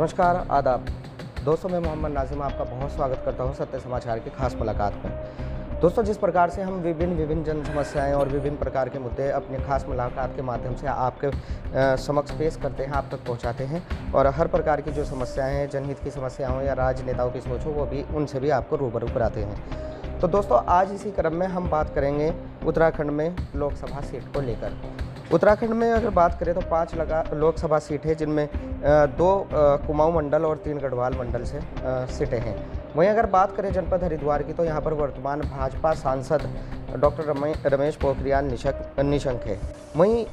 नमस्कार, आदाब। दोस्तों, मैं मोहम्मद नाज़िम आपका बहुत स्वागत करता हूं सत्य समाचार की खास मुलाकात में। दोस्तों, जिस प्रकार से हम विभिन्न जन समस्याएं और विभिन्न प्रकार के मुद्दे अपनी खास मुलाकात के माध्यम से आपके समक्ष पेश करते हैं, आप तक पहुंचाते हैं और हर प्रकार की जो समस्याएं हैं, जनहित की समस्याएं हो या राजनेताओं की सोच हो, वो भी उनसे भी आपको रूबरू कराते हैं। तो दोस्तों, आज इसी क्रम में हम बात करेंगे उत्तराखंड में लोकसभा सीट को लेकर। उत्तराखंड में अगर बात करें तो 5 लोकसभा सीट है, जिनमें 2 कुमाऊं मंडल और 3 गढ़वाल मंडल से सीटें हैं। वहीं अगर बात करें जनपद हरिद्वार की, तो यहाँ पर वर्तमान भाजपा सांसद डॉक्टर रमेश पोखरियाल निशंक है। वहीं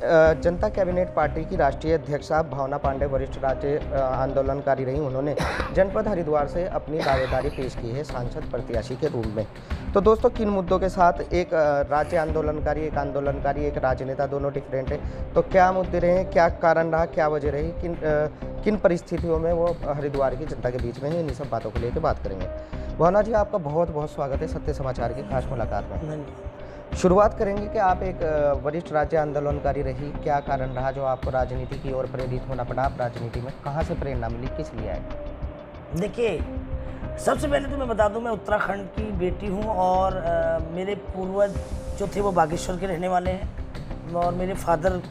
जनता कैबिनेट पार्टी की राष्ट्रीय अध्यक्षा भावना पांडे वरिष्ठ राज्य आंदोलनकारी रही। उन्होंने जनपद हरिद्वार से अपनी दावेदारी पेश की है सांसद प्रत्याशी के रूप में। तो दोस्तों, किन मुद्दों के साथ एक राज्य आंदोलनकारी, एक राजनेता, दोनों डिफरेंट है। तो क्या मुद्दे रहे, क्या कारण रहा, क्या वजह रही, किन परिस्थितियों में वो हरिद्वार की जनता के बीच में है, इन्हीं सब बातों को लेकर बात करेंगे। भावना जी, आपका बहुत बहुत स्वागत है सत्य समाचार की खास मुलाकात में। शुरुआत करेंगे कि आप एक वरिष्ठ राज्य आंदोलनकारी रही, क्या कारण रहा जो आपको राजनीति की ओर प्रेरित होना पड़ा? आप राजनीति में कहाँ से प्रेरणा मिली, किस लिए आए? देखिए, सबसे पहले तो मैं बता दूं, मैं उत्तराखंड की बेटी हूं और मेरे पूर्वज जो थे वो बागेश्वर के रहने वाले हैं और मेरे फादर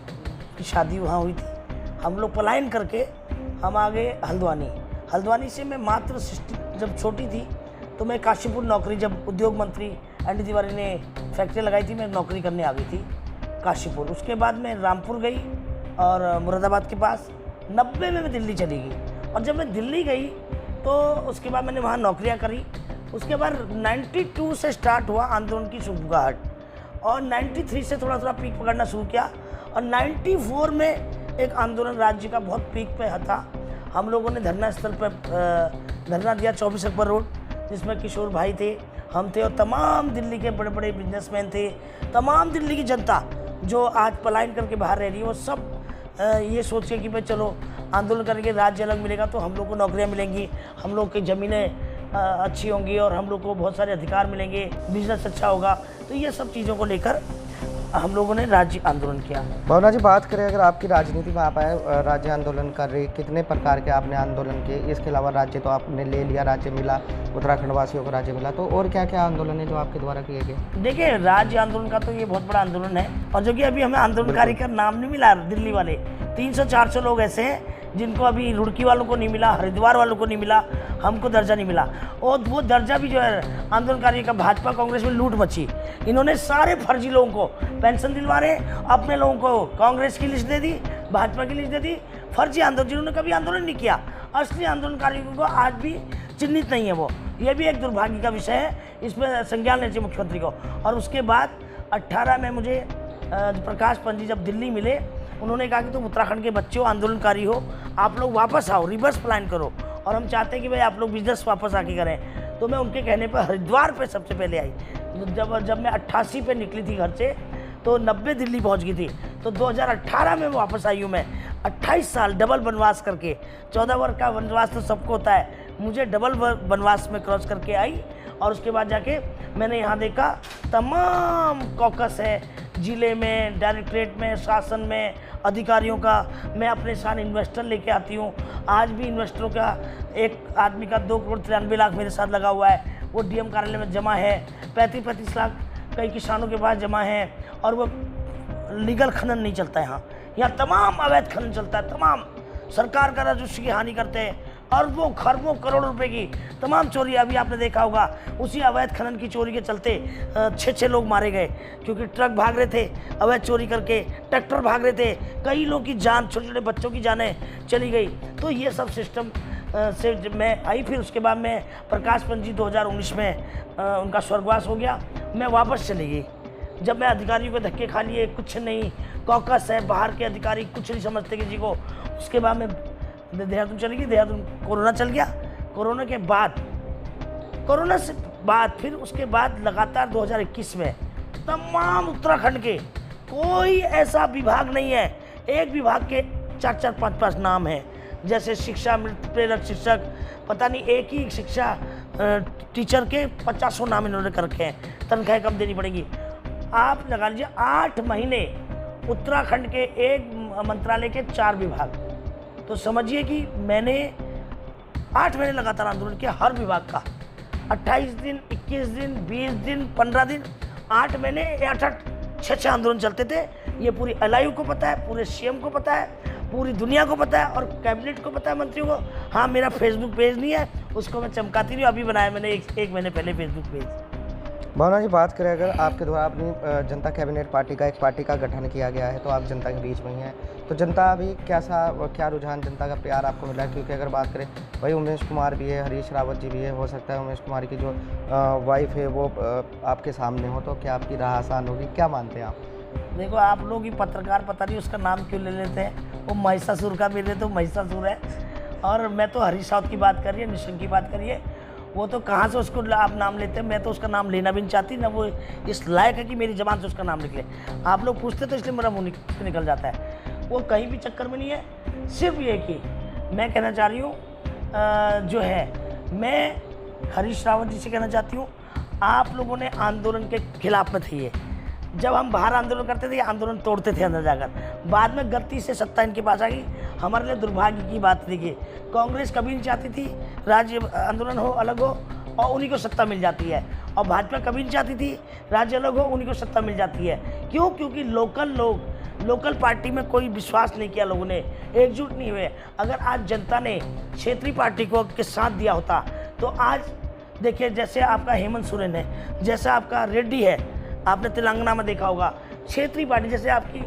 की शादी वहाँ हुई थी। हम लोग पलायन करके हम आ गए हल्द्वानी से। मैं मात्र जब छोटी थी तो मैं काशीपुर नौकरी, जब उद्योग मंत्री एनडी तिवारी ने फैक्ट्री लगाई थी, मैं नौकरी करने आ गई थी काशीपुर। उसके बाद मैं रामपुर गई और मुरादाबाद के पास 90 में मैं दिल्ली चली गई। और जब मैं दिल्ली गई तो उसके बाद मैंने वहाँ नौकरियाँ करी। उसके बाद 92 से स्टार्ट हुआ आंदोलन की सुगबुगाहट और 93 से थोड़ा थोड़ा पीक पकड़ना शुरू किया और 94 में एक आंदोलन राज्य का बहुत पीक पे था। हम लोगों ने धरना स्थल पर धरना दिया 24 अकबर रोड, जिसमें किशोर भाई थे, हम थे और तमाम दिल्ली के बड़े बड़े बिजनेसमैन थे। तमाम दिल्ली की जनता जो आज पलायन करके बाहर रह रही है, वो सब ये सोच के कि भाई चलो आंदोलन करेंगे, राज्य अलग मिलेगा तो हम लोग को नौकरियां मिलेंगी, हम लोग की ज़मीनें अच्छी होंगी और हम लोग को बहुत सारे अधिकार मिलेंगे, बिजनेस अच्छा होगा। तो ये सब चीज़ों को लेकर हम लोगों ने राज्य आंदोलन किया। भावना जी, बात करें अगर आपकी राजनीति में आप आए, राज्य आंदोलन कर रहे, कितने प्रकार के आपने आंदोलन किए? इसके अलावा राज्य तो आपने ले लिया, राज्य मिला, उत्तराखंड वासियों को राज्य मिला, तो और क्या क्या आंदोलन है जो आपके द्वारा किए गए? देखिए, राज्य आंदोलन का तो ये बहुत बड़ा आंदोलन है और जो कि अभी हमें आंदोलनकारी का नाम नहीं मिला। दिल्ली वाले 300-400 लोग ऐसे हैं जिनको अभी रुड़की वालों को नहीं मिला, हरिद्वार वालों को नहीं मिला, हमको दर्जा नहीं मिला। और वो दर्जा भी जो है आंदोलनकारी का भाजपा कांग्रेस में लूट मची। इन्होंने सारे फर्जी लोगों को पेंशन दिलवा रहे, अपने लोगों को कांग्रेस की लिस्ट दे दी, भाजपा की लिस्ट दे दी। फर्जी आंदोलन, जिन्होंने कभी आंदोलन नहीं किया, असली आंदोलनकारियों को आज भी चिन्हित नहीं है वो। ये भी एक दुर्भाग्य का विषय है, इसमें संज्ञान लेना चाहिए मुख्यमंत्री को। और उसके बाद 18 में मुझे प्रकाश पंत जी जब दिल्ली मिले, उन्होंने कहा कि तुम उत्तराखंड के बच्चे हो, आंदोलनकारी हो, आप लोग वापस आओ, रिवर्स प्लान करो और हम चाहते हैं कि भाई आप लोग बिजनेस वापस आके करें। तो मैं उनके कहने पर हरिद्वार पे सबसे पहले आई। जब मैं 88 पे निकली थी घर से तो 90 दिल्ली पहुंच गई थी। तो 2018 में वापस आई हूँ मैं, 28 साल डबल वनवास करके। 14 वर्ष का वनवास तो सबको होता है, मुझे डबल वनवास में क्रॉस करके आई। और उसके बाद जाके मैंने यहाँ देखा तमाम कॉकस है ज़िले में, डायरेक्टरेट में, शासन में, अधिकारियों का। मैं अपने साथ इन्वेस्टर लेके आती हूँ। आज भी इन्वेस्टरों का एक आदमी का 2 करोड़ 93 लाख मेरे साथ लगा हुआ है, वो डीएम कार्यालय में जमा है। 35-35 लाख कई किसानों के पास जमा है और वो लीगल खनन नहीं चलता है। यहाँ तमाम अवैध खनन चलता है, तमाम सरकार का राजस्व की हानि करते हैं, अरबों खरबों करोड़ों रुपए की तमाम चोरी। अभी आपने देखा होगा, उसी अवैध खनन की चोरी के चलते 6 लोग मारे गए, क्योंकि ट्रक भाग रहे थे अवैध चोरी करके, ट्रैक्टर भाग रहे थे, कई लोग की जान, छोटे छोटे बच्चों की जानें चली गई। तो ये सब सिस्टम से जब मैं आई, फिर उसके बाद मैं प्रकाश पंत जी 2019 में उनका स्वर्गवास हो गया, मैं वापस चली गई। जब मैं अधिकारियों को धक्के खा लिए, कुछ नहीं, कॉकस है, बाहर के अधिकारी कुछ नहीं समझते किसी को। उसके बाद मैं देहरादून चली गई, देहरादून कोरोना चल गया। कोरोना से बाद फिर उसके बाद लगातार 2021 में तमाम उत्तराखंड के कोई ऐसा विभाग नहीं है, एक विभाग के 4-4, 5-5 नाम हैं। जैसे शिक्षा प्रेरक शिक्षक, पता नहीं एक ही शिक्षा टीचर के 50 नाम इन्होंने कर रखे हैं, तनख्वाहें कम देनी पड़ेगी। आप लगा लीजिए 8 महीने उत्तराखंड के एक मंत्रालय के 4 विभाग। तो समझिए कि मैंने 8 महीने लगातार आंदोलन किया हर विभाग का, 28 दिन, 21 दिन, 20 दिन, 15 दिन, 8 महीने, 8-6 आंदोलन चलते थे। ये पूरी एलआईयू को पता है, पूरे सीएम को पता है, पूरी दुनिया को पता है और कैबिनेट को पता है, मंत्रियों को। हाँ, मेरा फेसबुक पेज नहीं है, उसको मैं चमकाती नहीं हूँ, अभी बनाया मैंने एक महीने पहले फेसबुक पेज। भावना जी, बात करें अगर आपके द्वारा अपनी जनता कैबिनेट पार्टी का एक पार्टी का गठन किया गया है, तो आप जनता के बीच में ही हैं, तो जनता अभी क्या रुझान, जनता का प्यार आपको मिला है? क्योंकि अगर बात करें भाई, उमेश कुमार भी है, हरीश रावत जी भी है, हो सकता है उमेश कुमार की जो वाइफ है वो आपके सामने हो, तो क्या आपकी राह आसान होगी? क्या मानते हैं आप? देखो, आप लोग ही पत्रकार पता नहीं उसका नाम क्यों ले लेते हैं, वो महिषासुर का मेरे तो महिषासुर है, और मैं तो हरीश रावत की बात करिए, निशंक की बात करिए, वो तो कहाँ से उसको आप नाम लेते हैं, मैं तो उसका नाम लेना भी नहीं चाहती, ना वो इस लायक है कि मेरी ज़बान से उसका नाम निकले। आप लोग पूछते तो इसलिए मेरा मुँह निकल जाता है। वो कहीं भी चक्कर में नहीं है, सिर्फ ये कि मैं कहना चाह रही हूँ जो है, मैं हरीश रावत जी से कहना चाहती हूँ, आप लोगों ने आंदोलन के खिलाफ में थे। जब हम बाहर आंदोलन करते थे, आंदोलन तोड़ते थे अंदर जाकर, बाद में गलती से सत्ता इनके पास आ गई। हमारे लिए दुर्भाग्य की बात देखिए, कांग्रेस कभी नहीं चाहती थी राज्य आंदोलन हो, अलग हो, और उन्हीं को सत्ता मिल जाती है, और भाजपा कभी नहीं चाहती थी राज्य अलग हो, उन्हीं को सत्ता मिल जाती है। क्यों? क्योंकि लोकल पार्टी में कोई विश्वास नहीं किया, लोगों ने एकजुट नहीं हुए। अगर आज जनता ने क्षेत्रीय पार्टी को के साथ दिया होता, तो आज देखिए, जैसे आपका हेमंत सोरेन है, जैसा आपका रेड्डी है, आपने तेलंगाना में देखा होगा, क्षेत्रीय पार्टी जैसे आपकी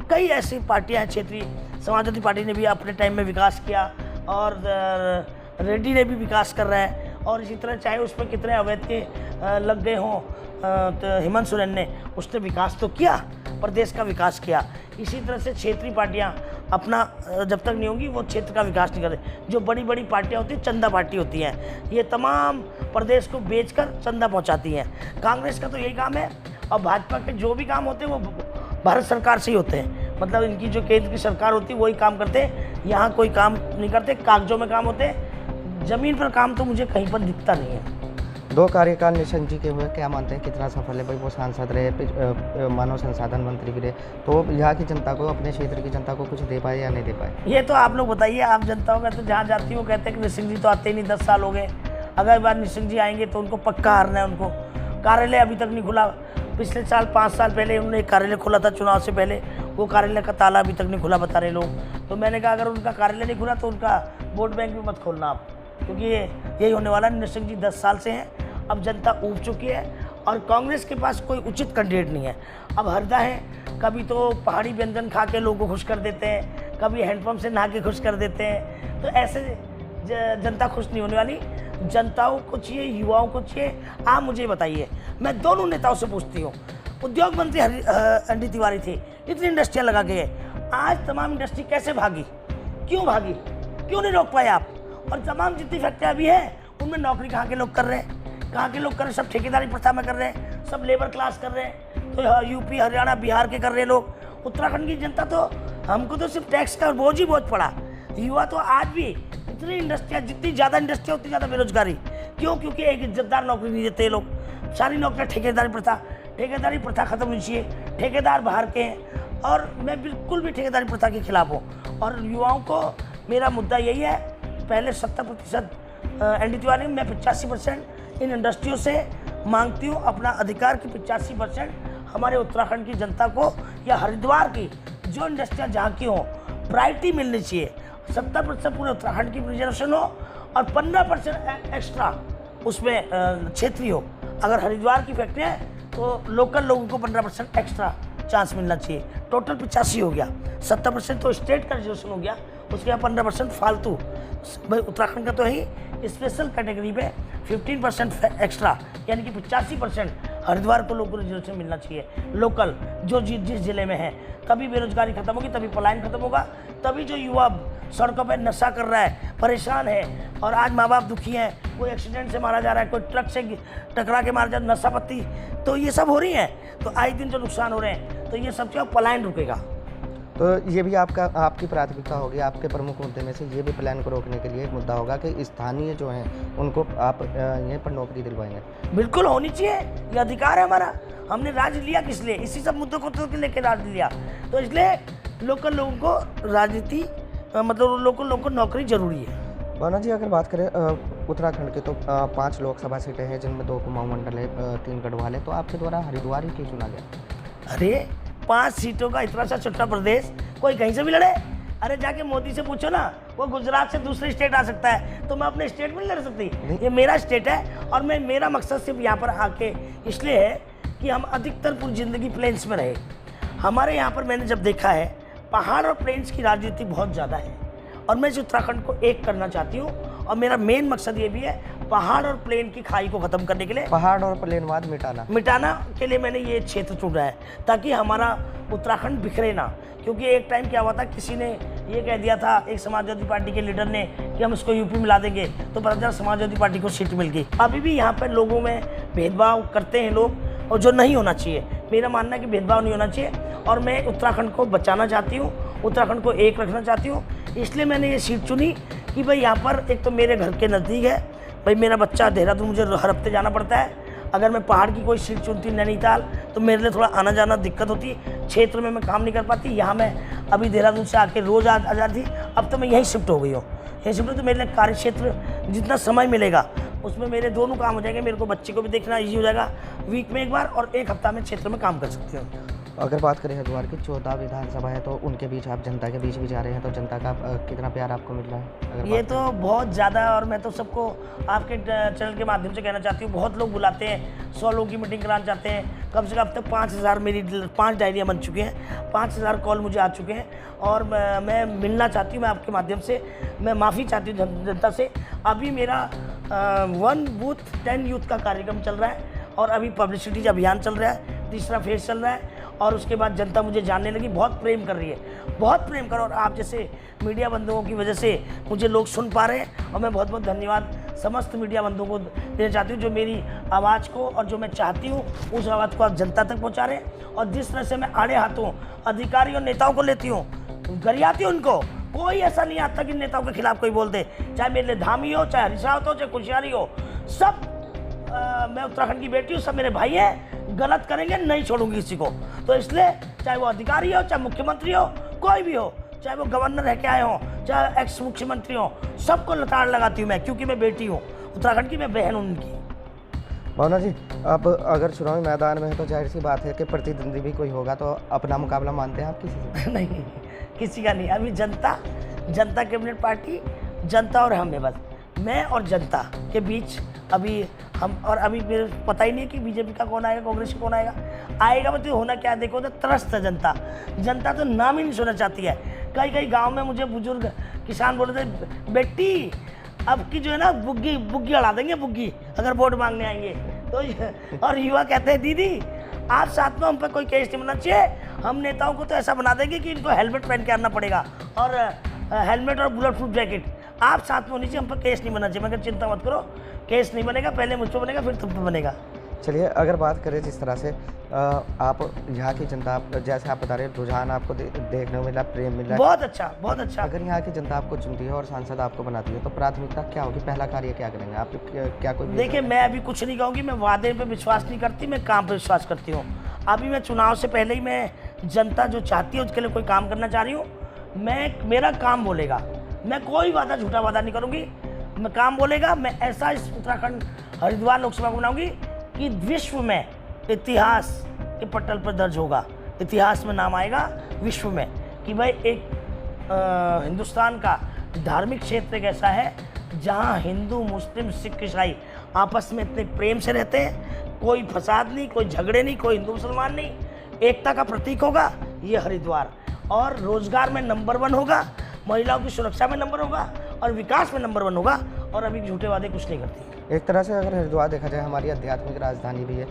कई ऐसी पार्टियां हैं, क्षेत्रीय समाजवादी पार्टी ने भी अपने टाइम में विकास किया, और रेड्डी ने भी विकास कर रहा है, और इसी तरह चाहे उस पर कितने अवैध के लग गए हों, तो हेमंत सोरेन ने उसने विकास तो किया, प्रदेश का विकास किया। इसी तरह से क्षेत्रीय पार्टियां अपना जब तक नहीं होंगी, वो क्षेत्र का विकास नहीं करते। जो बड़ी बड़ी पार्टियां होती हैं, चंदा पार्टी होती हैं, ये तमाम प्रदेश को बेचकर चंदा पहुंचाती हैं। कांग्रेस का तो यही काम है, और भाजपा के जो भी काम होते हैं वो भारत सरकार से ही होते हैं, मतलब इनकी जो केंद्र की सरकार होती है वही काम करते हैं, यहाँ कोई काम नहीं करते, कागजों में काम होते हैं, ज़मीन पर काम तो मुझे कहीं पर दिखता नहीं है। 2 कार्यकाल निशंक जी के हुए, क्या मानते हैं कितना सफल है? भाई, वो सांसद रहे, मानव संसाधन मंत्री भी रहे, तो यहाँ की जनता को, अपने क्षेत्र की जनता को कुछ दे पाए या नहीं दे पाए? ये तो आप लोग बताइए, आप जनता हो। मैं तो जहाँ जाती हूँ कहते हैं कि निशंक जी तो आते ही नहीं, 10 साल हो गए। अगर बार निशंक जी आएंगे तो उनको पक्का हारना है। उनको कार्यालय अभी तक नहीं खुला, पिछले साल 5 साल पहले उन्होंने एक कार्यालय खोला था चुनाव से पहले, वो कार्यालय का ताला अभी तक नहीं खुला, बता रहे लोग। तो मैंने कहा, अगर उनका कार्यालय नहीं खुला तो उनका वोट बैंक भी मत खोलना आप, क्योंकि यही होने वाला है। निशंक जी 10 साल से हैं, अब जनता ऊब चुकी है, और कांग्रेस के पास कोई उचित कैंडिडेट नहीं है। अब हरदा है, कभी तो पहाड़ी व्यंजन खा के लोगों को खुश कर देते हैं, कभी हैंडपम्प से नहा के खुश कर देते हैं, तो ऐसे जनता खुश नहीं होने वाली। जनताओं को चाहिए, युवाओं को चाहिए। आप मुझे बताइए, मैं दोनों नेताओं से पूछती हूँ, उद्योग मंत्री एनडी तिवारी थे, इतनी इंडस्ट्रियाँ लगा के, आज तमाम इंडस्ट्री कैसे भागी? क्यों भागी? क्यों नहीं रोक पाए आप? और तमाम जितनी फैक्ट्रियाँ भी हैं, उनमें नौकरी कहाँ के लोग कर रहे हैं? कहाँ के लोग कर रहे हैं? सब ठेकेदारी प्रथा में कर रहे हैं, सब लेबर क्लास कर रहे हैं। तो यूपी, हरियाणा, बिहार के कर रहे हैं लोग। उत्तराखंड की जनता तो, हमको तो सिर्फ टैक्स का बोझ ही बोझ पड़ा। युवा तो आज भी, इतनी इंडस्ट्रियाँ, जितनी ज़्यादा इंडस्ट्रियाँ उतनी ज़्यादा बेरोजगारी। क्यों? क्योंकि एक इज्जतदार नौकरी नहीं देते लोग, सारी नौकरियाँ ठेकेदारी प्रथा खत्म होनी चाहिए। ठेकेदार बाहर के हैं, और मैं बिल्कुल भी ठेकेदारी प्रथा के खिलाफ हूँ। और युवाओं को मेरा मुद्दा यही है, पहले 70% एनडी तिवारी, मैं 85% इन इंडस्ट्रियों से मांगती हूँ अपना अधिकार की 85% हमारे उत्तराखंड की जनता को, या हरिद्वार की जो इंडस्ट्रियाँ जहाँ की हों, प्रायोरिटी मिलनी चाहिए। 70% पूरे उत्तराखंड की रिजर्वेशन हो, और 15% एक्स्ट्रा उसमें क्षेत्रीय हो। अगर हरिद्वार की फैक्ट्री है तो लोकल लोगों को 15% एक्स्ट्रा चांस मिलना चाहिए। टोटल 85 हो गया, 70% तो स्टेट का रिजर्वेशन हो गया, उसके बाद 15% फालतू। भाई, उत्तराखंड का तो ही स्पेशल कैटेगरी पे 15% एक्स्ट्रा, यानी कि 85% हरिद्वार को लोगों को रिजर्वेशन मिलना चाहिए, लोकल जो जिस जिले में है। तभी बेरोजगारी खत्म होगी, तभी पलायन खत्म होगा, तभी जो युवा सड़कों पर नशा कर रहा है, परेशान है, और आज माँ बाप दुखी हैं, कोई एक्सीडेंट से मारा जा रहा है, कोई ट्रक से टकरा के मारा जा रहा है, नशा पत्ती, तो ये सब हो रही हैं। तो आए दिन जो नुकसान हो रहे हैं, तो ये सब क्या पलायन रुकेगा। तो ये भी आपकी प्राथमिकता होगी, आपके प्रमुख मुद्दे में से ये भी प्लान को रोकने के लिए एक मुद्दा होगा कि स्थानीय जो हैं उनको आप यहीं पर नौकरी दिलवाएंगे? बिल्कुल होनी चाहिए, ये अधिकार है हमारा। हमने राज लिया किस लिए? इसी सब मुद्दों को तो लेके राज लिया, तो इसलिए लोकल लोगों को राजनीति, मतलब लोकल लोगों को नौकरी जरूरी है। भावना जी, अगर बात करें उत्तराखंड की, तो 5 लोकसभा सीटें हैं जिनमें 2 कुमाऊं मंडल है, 3 गढ़वाल है, तो आपके द्वारा हरिद्वार ही क्यों चुना गया? अरे 5 सीटों का इतना सा छोटा प्रदेश, कोई कहीं से भी लड़े? अरे जाके मोदी से पूछो ना, वो गुजरात से दूसरी स्टेट आ सकता है, तो मैं अपने स्टेट में नहीं लड़ सकती? ये मेरा स्टेट है और मेरा मकसद सिर्फ यहाँ पर आके इसलिए है कि हम अधिकतर पूरी ज़िंदगी प्लेन्स में रहे। हमारे यहाँ पर मैंने जब देखा है, पहाड़ और प्लेन्स की राजनीति बहुत ज़्यादा है और मैं इस उत्तराखंड को एक करना चाहती हूँ और मेरा मेन मकसद ये भी है, पहाड़ और प्लेन की खाई को ख़त्म करने के लिए, पहाड़ और प्लेनवाद मिटाना के लिए मैंने ये क्षेत्र चुना है, ताकि हमारा उत्तराखंड बिखरे ना। क्योंकि एक टाइम क्या हुआ था, किसी ने ये कह दिया था, एक समाजवादी पार्टी के लीडर ने, कि हम इसको यूपी मिला देंगे, तो पता चला समाजवादी पार्टी को सीट मिल गई। अभी भी यहाँ पर लोगों में भेदभाव करते हैं लोग, और जो नहीं होना चाहिए। मेरा मानना है कि भेदभाव नहीं होना चाहिए और मैं उत्तराखंड को बचाना चाहती हूँ, उत्तराखंड को एक रखना चाहती हूँ। इसलिए मैंने ये सीट चुनी कि भाई यहाँ पर एक तो मेरे घर के नज़दीक है, भाई मेरा बच्चा देहरादून मुझे हर हफ्ते जाना पड़ता है। अगर मैं पहाड़ की कोई सीट चुनती नैनीताल, तो मेरे लिए थोड़ा आना जाना दिक्कत होती, क्षेत्र में मैं काम नहीं कर पाती। यहाँ मैं अभी देहरादून से आके रोज़ आ जाती, अब तो मैं यहीं शिफ्ट हो गई हूँ। यहीं शिफ्ट हो तो मेरे लिए कार्य क्षेत्र जितना समय मिलेगा उसमें मेरे दोनों काम हो जाएंगे। मेरे को बच्चे को भी देखना ईजी हो जाएगा, वीक में एक बार, और एक हफ्ता में क्षेत्र में काम कर सकती हूँ। अगर बात करें हरिद्वार की 14 विधानसभा है, तो उनके बीच आप जनता के बीच भी जा रहे हैं, तो जनता का कितना प्यार आपको मिल रहा है? अगर ये तो बहुत ज़्यादा, और मैं तो सबको आपके चैनल के माध्यम से कहना चाहती हूँ, बहुत लोग बुलाते हैं, 100 लोगों की मीटिंग कराना चाहते हैं। कम से कम अब तक 5000 मेरी 5 डायरियाँ बन चुकी हैं, 5000 कॉल मुझे आ चुके हैं और मैं मिलना चाहती हूँ। मैं आपके माध्यम से मैं माफ़ी चाहती हूँ जनता से। अभी मेरा 1 बूथ 10 यूथ का कार्यक्रम चल रहा है और अभी पब्लिसिटी अभियान चल रहा है, तीसरा फेज चल रहा है, और उसके बाद जनता मुझे जानने लगी, बहुत प्रेम कर रही है, बहुत प्रेम करो। और आप जैसे मीडिया बंधुओं की वजह से मुझे लोग सुन पा रहे हैं, और मैं बहुत बहुत धन्यवाद समस्त मीडिया बंधुओं को देना चाहती हूँ, जो मेरी आवाज़ को और जो मैं चाहती हूँ उस आवाज़ को आप जनता तक पहुँचा रहे हैं। और जिस तरह से मैं आड़े हाथों अधिकारी और नेताओं को लेती हूँ, गरियाती हूँ उनको, कोई ऐसा नहीं आता कि नेताओं के खिलाफ कोई बोल दे, चाहे मेरे लिए धामी हो, चाहे हरीश रावत हो, चाहे कुशियारी हो, सब मैं उत्तराखंड की बेटी हूँ, सब मेरे भाई हैं, गलत करेंगे नहीं छोड़ूंगी किसी को। तो इसलिए चाहे वो अधिकारी हो, चाहे मुख्यमंत्री हो, कोई भी हो, चाहे वो गवर्नर रह के आए हों, चाहे एक्स मुख्यमंत्री हो, सबको लताड़ लगाती हूँ मैं, क्योंकि मैं बेटी हूँ उत्तराखंड की, मैं बहन हूँ उनकी। भावना जी, अब अगर चुनावी मैदान में है तो जाहिर सी बात है कि प्रतिद्वंदी भी कोई होगा, तो अपना मुकाबला मानते हैं आप किसी से? नहीं, किसी का नहीं। अभी जनता कैबिनेट पार्टी, जनता और हम है, बस मैं और जनता के बीच अभी हम। और अभी मेरे पता ही नहीं कि बीजेपी का कौन आएगा, कांग्रेस का कौन आएगा मतलब होना क्या है। देखो तो त्रस्त है जनता तो नाम ही नहीं सुनना चाहती है। कई गांव में मुझे बुजुर्ग किसान बोल रहे थे, बेटी अब की जो है ना बुग्गी अड़ा देंगे, बुग्गी अगर वोट मांगने आएंगे तो। और युवा कहते हैं, दीदी आप साथ में हम पर कोई केस नहीं बनना चाहिए, हम नेताओं को तो ऐसा बना देंगे कि इनको हेलमेट पहन के आना पड़ेगा, और हेलमेट और बुलेट प्रूफ जैकेट आप साथ में होनी चाहिए, हम पर केस नहीं बनना चाहिए। मगर चिंता मत करो, केस नहीं बनेगा, पहले मुझ पर बनेगा फिर तुम पर बनेगा। चलिए, अगर बात करें जिस तरह से आप यहाँ की जनता, जैसे आप बता रहे हैं, रुझान आपको देखने को मिला, प्रेम मिला, बहुत अच्छा बहुत अच्छा। अगर यहाँ की जनता आपको चुनती है और सांसद आपको बनाती है, तो प्राथमिकता क्या होगी, पहला कार्य क्या करेंगे आप? क्या कोई? देखिए, मैं अभी कुछ नहीं कहूँगी, मैं वादे पे विश्वास नहीं करती, मैं काम पे विश्वास करती हूँ। अभी मैं चुनाव से पहले ही मैं जनता जो चाहती है उसके लिए कोई काम करना चाह रही हूँ। मेरा काम बोलेगा, मैं कोई वादा, झूठा वादा नहीं करूँगी, मैं काम बोलेगा। मैं ऐसा इस उत्तराखंड हरिद्वार लोकसभा को बनाऊँगी कि विश्व में इतिहास के पटल पर दर्ज होगा, इतिहास में नाम आएगा विश्व में, कि भाई एक हिंदुस्तान का धार्मिक क्षेत्र एक ऐसा है जहाँ हिंदू, मुस्लिम, सिख, ईसाई आपस में इतने प्रेम से रहते हैं, कोई फसाद नहीं, कोई झगड़े नहीं, कोई हिंदू मुसलमान नहीं, एकता का प्रतीक होगा ये हरिद्वार। और रोजगार में नंबर 1 होगा, महिलाओं की सुरक्षा में नंबर होगा, और विकास में नंबर 1 होगा। और अभी झूठे वादे कुछ नहीं करती। एक तरह से अगर हरिद्वार देखा जाए, हमारी आध्यात्मिक राजधानी भी है,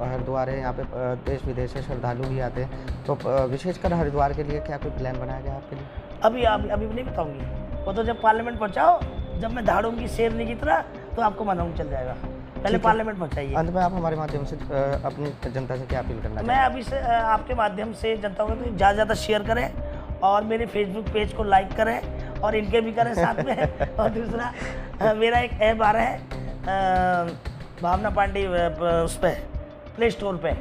हरिद्वार है, यहाँ पे देश विदेश से श्रद्धालु भी आते हैं, तो विशेषकर हरिद्वार के लिए क्या कोई प्लान बनाया गया आपके लिए? अभी नहीं बताऊंगी, वो तो जब पार्लियामेंट पहुँचाओ, जब मैं धाड़ूंगी शेरनी की तरह, तो आपको मालूम चल जाएगा। पहले पार्लियामेंट पहुँचाइए। अंत में आप हमारे माध्यम से अपनी जनता से क्या अपील करना? मैं अभी से आपके माध्यम से जनता को ज़्यादा ज़्यादा शेयर करें, और मेरे फेसबुक पेज को लाइक करें, और इनके भी करें साथ में। और दूसरा, मेरा एक ऐप आ रहा है भावना पांडे, उस पर प्ले स्टोर पे,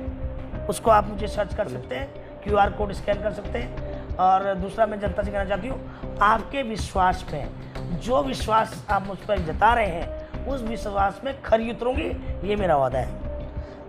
उसको आप मुझे सर्च कर सकते हैं, QR कोड स्कैन कर सकते हैं, और दूसरा मैं जनता से कहना चाहती हूँ, आपके विश्वास पे, जो विश्वास आप मुझ पर जता रहे हैं, उस विश्वास में खरी उतरूंगी, ये मेरा वादा है।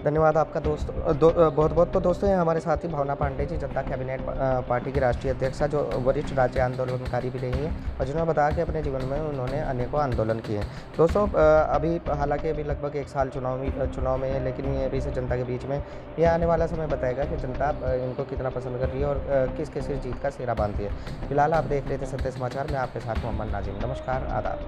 धन्यवाद आपका दोस्त बहुत बहुत। तो दोस्तों, ये हमारे साथी भावना पांडे जी, जनता कैबिनेट पार्टी की राष्ट्रीय अध्यक्षा, जो वरिष्ठ राज्य आंदोलनकारी भी रही हैं और जिन्होंने बताया कि अपने जीवन में उन्होंने अनेकों आंदोलन किए हैं। दोस्तों, अभी हालांकि अभी लगभग 1 साल चुनाव में है, लेकिन ये अभी से जनता के बीच में ये आने वाला समय बताएगा कि जनता इनको कितना पसंद कर रही है और किस किस जीत का सेहरा बांधती है। फिलहाल आप देख रहे थे सत्य समाचार में, आपके साथ मोहम्मद नाजिम। नमस्कार, आदाब।